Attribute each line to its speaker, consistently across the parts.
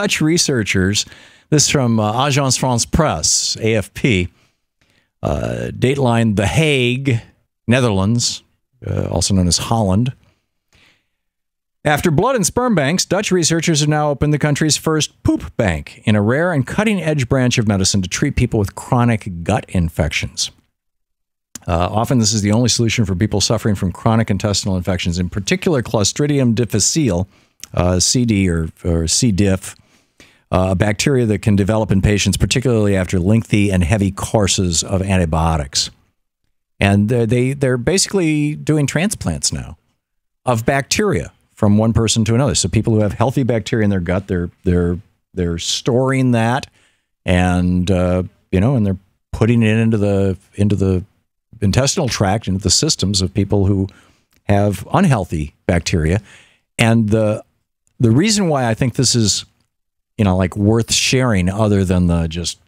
Speaker 1: Dutch researchers, this is from Agence France Presse, AFP, Dateline The Hague, Netherlands, also known as Holland. After blood and sperm banks, Dutch researchers have now opened the country's first poop bank in a rare and cutting-edge branch of medicine to treat people with chronic gut infections. Often this is the only solution for people suffering from chronic intestinal infections, in particular Clostridium difficile, CD or C. diff, a bacteria that can develop in patients, particularly after lengthy and heavy courses of antibiotics. And they're basically doing transplants now of bacteria from one person to another. So people who have healthy bacteria in their gut, they're storing that, and and they're putting it into the intestinal tract, into the systems of people who have unhealthy bacteria. And the reason why I think this is, like worth sharing, other than the just,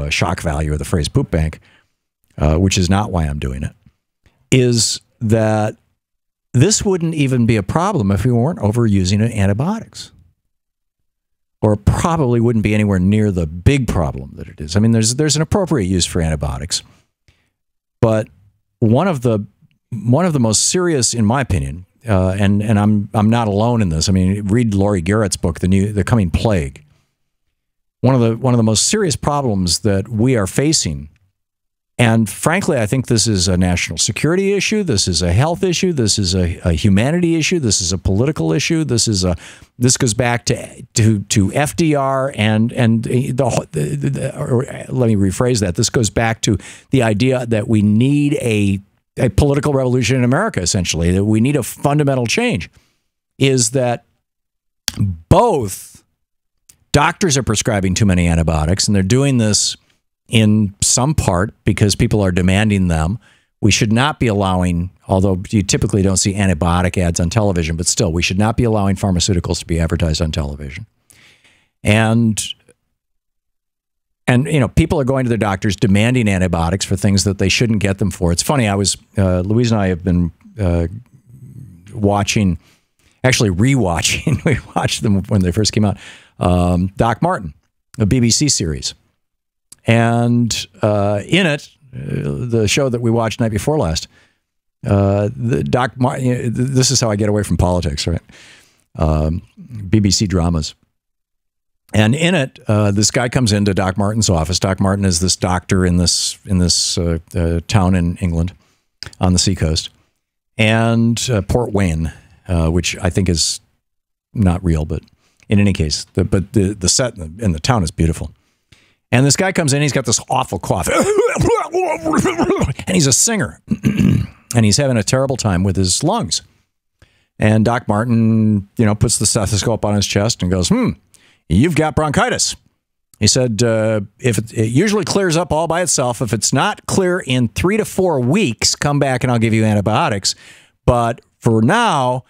Speaker 1: shock value of the phrase poop bank, which is not why I'm doing it, is that this wouldn't even be a problem if we weren't overusing antibiotics. Or probably wouldn't be anywhere near the big problem that it is. I mean, there's an appropriate use for antibiotics. But one of the most serious, in my opinion, and I'm not alone in this. I mean, read Laurie Garrett's book, The Coming Plague. One of the most serious problems that we are facing, and frankly, I think this is a national security issue. This is a health issue. This is a humanity issue. This is a political issue. This goes back to FDR and or let me rephrase that. This goes back to the idea that we need a political revolution in America, essentially, that we need a fundamental change, is that both doctors are prescribing too many antibiotics, and they're doing this in some part because people are demanding them. We should not be allowing, although you typically don't see antibiotic ads on television, but still, we should not be allowing pharmaceuticals to be advertised on television. And people are going to their doctors demanding antibiotics for things that they shouldn't get them for. It's funny, Louise and I have been watching, actually rewatching, we watched them when they first came out, Doc Martin, a BBC series. And in it, the show that we watched night before last, Doc Martin, this is how I get away from politics, right? BBC dramas. And in it, this guy comes into Doc Martin's office. Doc Martin is this doctor in this town in England on the seacoast, and Port Wayne, which I think is not real, but in any case, the set in the town is beautiful. And this guy comes in, he's got this awful cough, and he's a singer, and he's having a terrible time with his lungs. And Doc Martin, puts the stethoscope on his chest and goes, "You've got bronchitis." He said, if it usually clears up all by itself. If it's not clear in 3 to 4 weeks, come back and I'll give you antibiotics. But for now,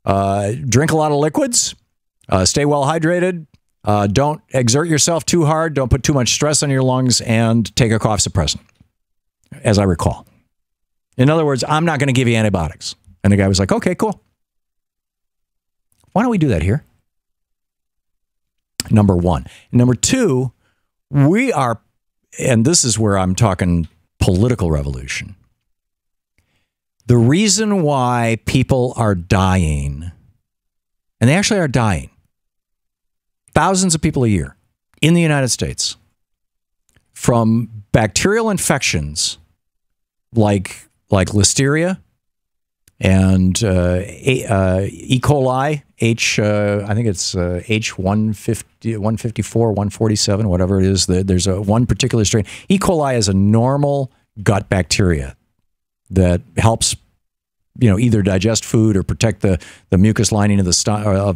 Speaker 1: drink a lot of liquids, stay well hydrated, don't exert yourself too hard, don't put too much stress on your lungs, and take a cough suppressant, as I recall. In other words, I'm not going to give you antibiotics. And the guy was like, okay, cool. Why don't we do that here? Number one. Number two, we are, and this is where I'm talking political revolution. The reason why people are dying, and they actually are dying, thousands of people a year in the United States from bacterial infections like Listeria and E. coli, I think it's H150, 154, 147, whatever it is. There's one particular strain. E. coli is a normal gut bacteria that helps, either digest food or protect the mucus lining of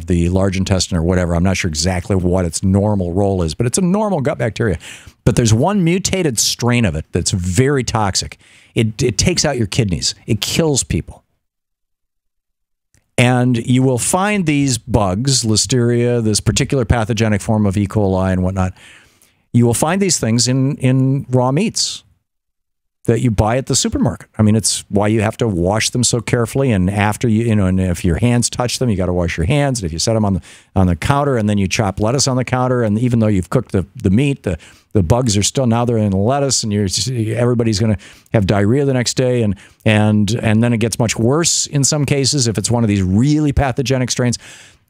Speaker 1: the large intestine or whatever. I'm not sure exactly what its normal role is, but it's a normal gut bacteria. But there's one mutated strain of it that's very toxic. It takes out your kidneys. It kills people. And you will find these bugs, Listeria, this particular pathogenic form of E. coli and whatnot, you will find these things in raw meats. that you buy at the supermarket. I mean, it's why you have to wash them so carefully. And after and if your hands touch them, you got to wash your hands. And if you set them on the counter and then you chop lettuce on the counter, and even though you've cooked the meat, the bugs are still, now they're in the lettuce, and everybody's going to have diarrhea the next day. And then it gets much worse in some cases if it's one of these really pathogenic strains.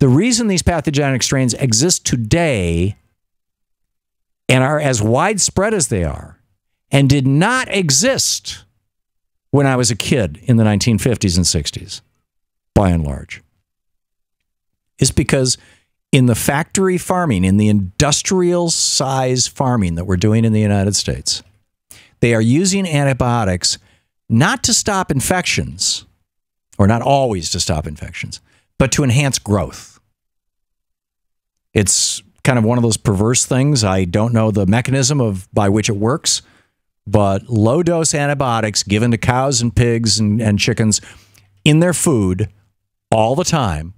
Speaker 1: The reason these pathogenic strains exist today and are as widespread as they are, and did not exist when I was a kid in the 1950s and 60s, by and large, is because in the factory farming, in the industrial size farming that we're doing in the United States, they are using antibiotics not to stop infections, or not always to stop infections, but to enhance growth. It's kind of one of those perverse things. I don't know the mechanism by which it works, but low-dose antibiotics given to cows and pigs and chickens in their food all the time,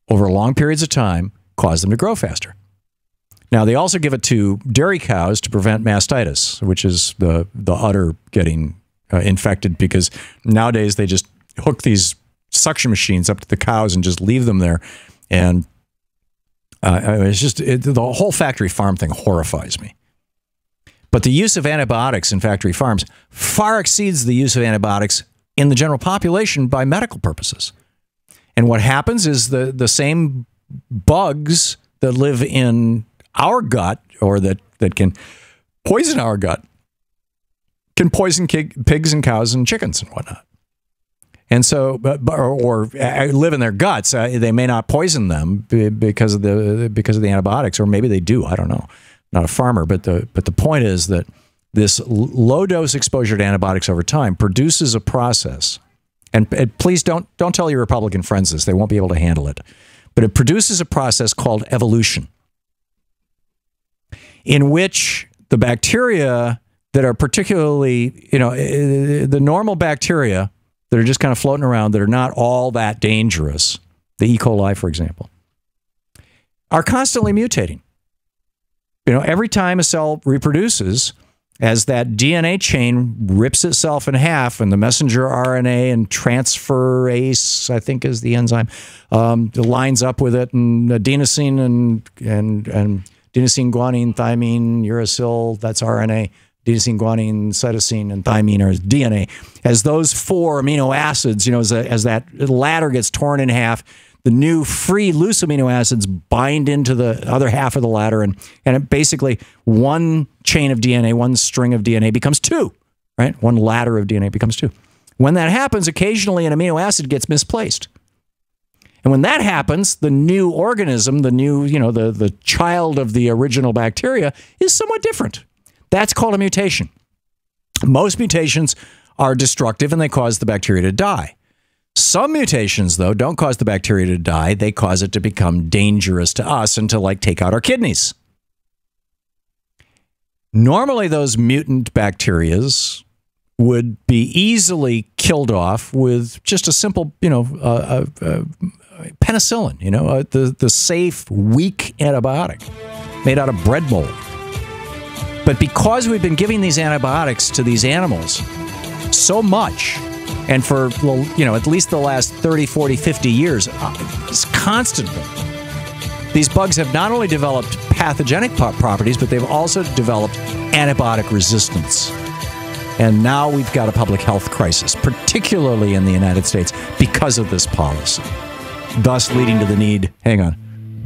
Speaker 1: over long periods of time, cause them to grow faster. Now, they also give it to dairy cows to prevent mastitis, which is the udder getting infected, because nowadays they just hook these suction machines up to the cows and just leave them there. And it's just, the whole factory farm thing horrifies me. But the use of antibiotics in factory farms far exceeds the use of antibiotics in the general population by medical purposes. And what happens is the same bugs that live in our gut, or that can poison our gut, can poison pigs and cows and chickens and whatnot. And so, or live in their guts. They may not poison them because of the antibiotics, or maybe they do. I don't know. Not a farmer, but the point is that this low dose exposure to antibiotics over time produces a process. And please don't tell your Republican friends this; they won't be able to handle it. But it produces a process called evolution, in which the bacteria that are particularly, the normal bacteria that are just kind of floating around, that are not all that dangerous, the E. coli, for example, are constantly mutating. Every time a cell reproduces, as that DNA chain rips itself in half, and the messenger RNA and transferase, I think is the enzyme, lines up with it, and adenosine and adenosine, guanine, thymine, uracil, that's RNA. Adenosine, guanine, cytosine, and thymine are DNA. As those four amino acids, as that ladder gets torn in half, the new free loose amino acids bind into the other half of the ladder, and it basically, one chain of DNA, one string of DNA becomes two, right? One ladder of DNA becomes two. When that happens, occasionally an amino acid gets misplaced. And when that happens, the new organism, the new, the child of the original bacteria, is somewhat different. That's called a mutation. Most mutations are destructive and they cause the bacteria to die. Some mutations, though, don't cause the bacteria to die. They cause it to become dangerous to us and to, like, take out our kidneys. Normally, those mutant bacterias would be easily killed off with just a simple, penicillin, the safe, weak antibiotic made out of bread mold. But because we've been giving these antibiotics to these animals so much, and for, at least the last 30, 40, 50 years, constantly, these bugs have not only developed pathogenic properties, but they've also developed antibiotic resistance. And now we've got a public health crisis, particularly in the United States, because of this policy, thus leading to the need, hang on.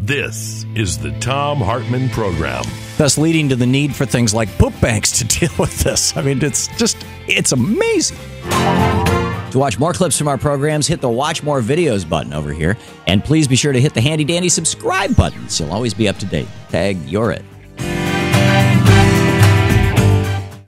Speaker 2: This is the Thom Hartmann Program.
Speaker 1: Thus leading to the need for things like poop banks to deal with this. I mean, it's amazing.
Speaker 3: To watch more clips from our programs, hit the Watch More Videos button over here. And please be sure to hit the handy-dandy subscribe button so you'll always be up to date. Tag, you're it.